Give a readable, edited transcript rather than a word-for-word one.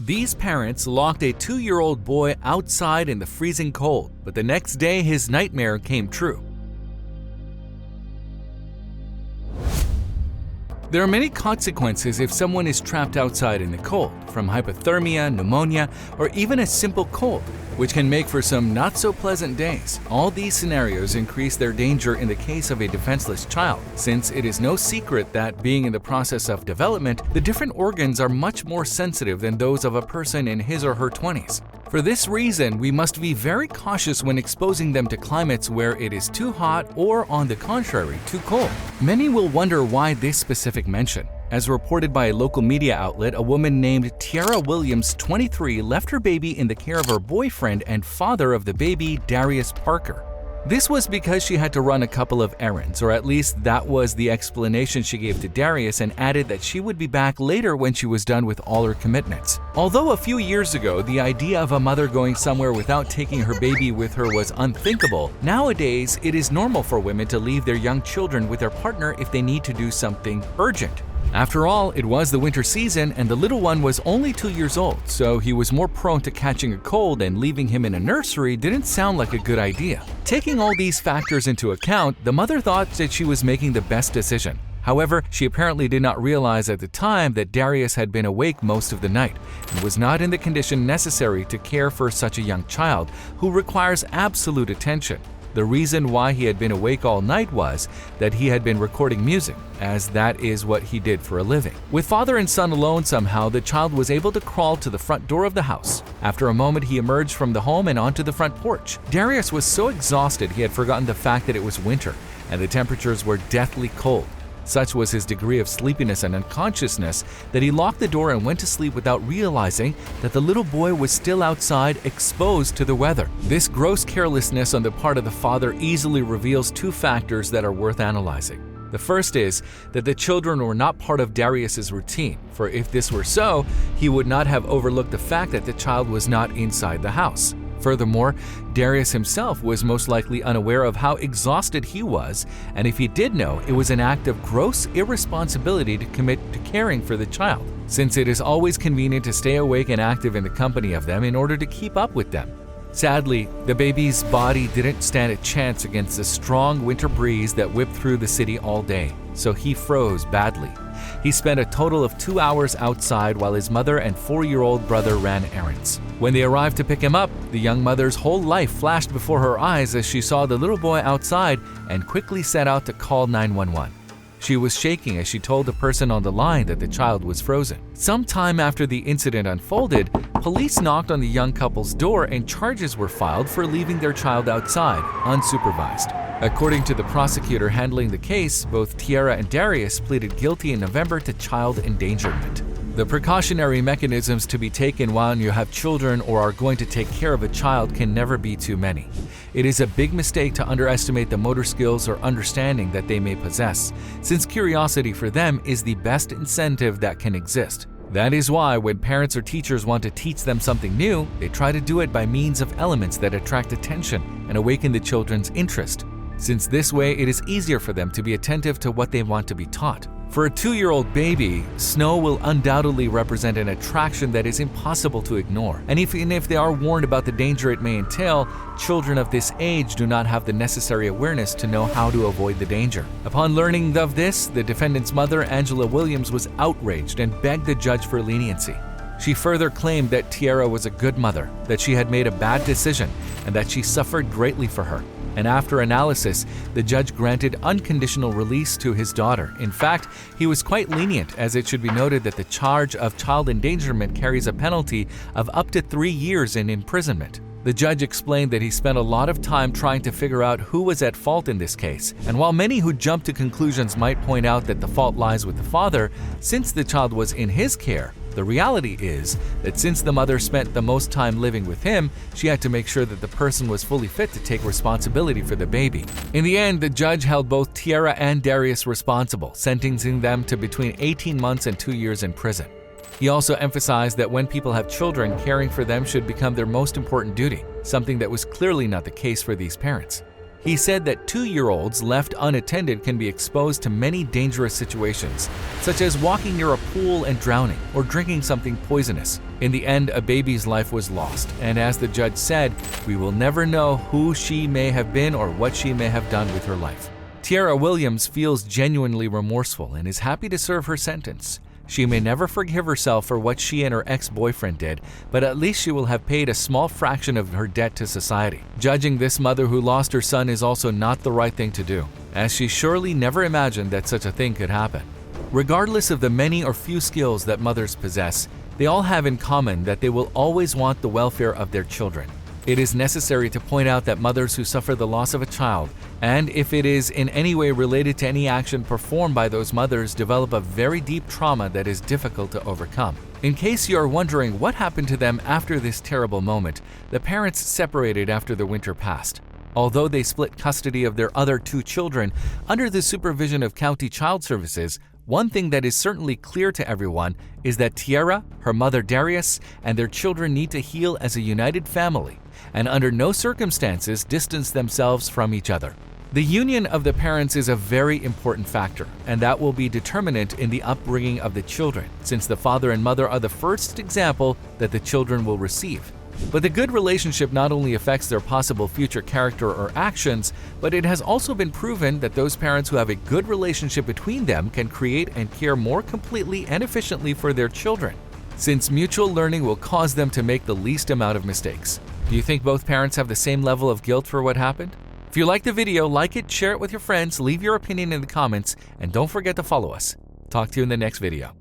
These parents locked a 2-year-old boy outside in the freezing cold, but the next day his nightmare came true. There are many consequences if someone is trapped outside in the cold, from hypothermia, pneumonia, or even a simple cold, which can make for some not-so-pleasant days. All these scenarios increase their danger in the case of a defenseless child, since it is no secret that, being in the process of development, the different organs are much more sensitive than those of a person in his or her 20s. For this reason, we must be very cautious when exposing them to climates where it is too hot or, on the contrary, too cold. Many will wonder why this specific mention. As reported by a local media outlet, a woman named Tiara Williams, 23, left her baby in the care of her boyfriend and father of the baby, Darius Parker. This was because she had to run a couple of errands, or at least that was the explanation she gave to Darius, and added that she would be back later when she was done with all her commitments. Although a few years ago, the idea of a mother going somewhere without taking her baby with her was unthinkable, nowadays it is normal for women to leave their young children with their partner if they need to do something urgent. After all, it was the winter season and the little one was only 2 years old, so he was more prone to catching a cold, and leaving him in a nursery didn't sound like a good idea. Taking all these factors into account, the mother thought that she was making the best decision. However, she apparently did not realize at the time that Darius had been awake most of the night and was not in the condition necessary to care for such a young child who requires absolute attention. The reason why he had been awake all night was that he had been recording music, as that is what he did for a living. With father and son alone, somehow the child was able to crawl to the front door of the house. After a moment, he emerged from the home and onto the front porch. Darius was so exhausted he had forgotten the fact that it was winter and the temperatures were deathly cold. Such was his degree of sleepiness and unconsciousness that he locked the door and went to sleep without realizing that the little boy was still outside, exposed to the weather. This gross carelessness on the part of the father easily reveals two factors that are worth analyzing. The first is that the children were not part of Darius's routine, for if this were so, he would not have overlooked the fact that the child was not inside the house. Furthermore, Darius himself was most likely unaware of how exhausted he was, and if he did know, it was an act of gross irresponsibility to commit to caring for the child, since it is always convenient to stay awake and active in the company of them in order to keep up with them. Sadly, the baby's body didn't stand a chance against the strong winter breeze that whipped through the city all day, so he froze badly. He spent a total of 2 hours outside while his mother and 4-year-old brother ran errands. When they arrived to pick him up, the young mother's whole life flashed before her eyes as she saw the little boy outside and quickly set out to call 911. She was shaking as she told the person on the line that the child was frozen. Sometime after the incident unfolded, police knocked on the young couple's door and charges were filed for leaving their child outside, unsupervised. According to the prosecutor handling the case, both Tiara and Darius pleaded guilty in November to child endangerment. The precautionary mechanisms to be taken while you have children or are going to take care of a child can never be too many. It is a big mistake to underestimate the motor skills or understanding that they may possess, since curiosity for them is the best incentive that can exist. That is why when parents or teachers want to teach them something new, they try to do it by means of elements that attract attention and awaken the children's interest, since this way it is easier for them to be attentive to what they want to be taught. For a 2-year-old baby, snow will undoubtedly represent an attraction that is impossible to ignore. And even if they are warned about the danger it may entail, children of this age do not have the necessary awareness to know how to avoid the danger. Upon learning of this, the defendant's mother, Angela Williams, was outraged and begged the judge for leniency. She further claimed that Tiara was a good mother, that she had made a bad decision, and that she suffered greatly for her. And after analysis, the judge granted unconditional release to his daughter. In fact, he was quite lenient, as it should be noted that the charge of child endangerment carries a penalty of up to 3 years in imprisonment. The judge explained that he spent a lot of time trying to figure out who was at fault in this case, and while many who jump to conclusions might point out that the fault lies with the father, since the child was in his care, the reality is that since the mother spent the most time living with him, she had to make sure that the person was fully fit to take responsibility for the baby. In the end, the judge held both Tiara and Darius responsible, sentencing them to between 18 months and 2 years in prison. He also emphasized that when people have children, caring for them should become their most important duty, something that was clearly not the case for these parents. He said that 2-year-olds left unattended can be exposed to many dangerous situations, such as walking near a pool and drowning or drinking something poisonous. In the end, a baby's life was lost, and as the judge said, we will never know who she may have been or what she may have done with her life. Tiara Williams feels genuinely remorseful and is happy to serve her sentence. She may never forgive herself for what she and her ex-boyfriend did, but at least she will have paid a small fraction of her debt to society. Judging this mother who lost her son is also not the right thing to do, as she surely never imagined that such a thing could happen. Regardless of the many or few skills that mothers possess, they all have in common that they will always want the welfare of their children. It is necessary to point out that mothers who suffer the loss of a child, and if it is in any way related to any action performed by those mothers, develop a very deep trauma that is difficult to overcome. In case you are wondering what happened to them after this terrible moment, the parents separated after the winter passed. Although they split custody of their other 2 children under the supervision of County Child Services, one thing that is certainly clear to everyone is that Tiara, her mother Darius, and their children need to heal as a united family, and under no circumstances distance themselves from each other. The union of the parents is a very important factor, and that will be determinant in the upbringing of the children, since the father and mother are the first example that the children will receive. But the good relationship not only affects their possible future character or actions, but it has also been proven that those parents who have a good relationship between them can create and care more completely and efficiently for their children, since mutual learning will cause them to make the least amount of mistakes. Do you think both parents have the same level of guilt for what happened? If you liked the video, like it, share it with your friends, leave your opinion in the comments, and don't forget to follow us. Talk to you in the next video.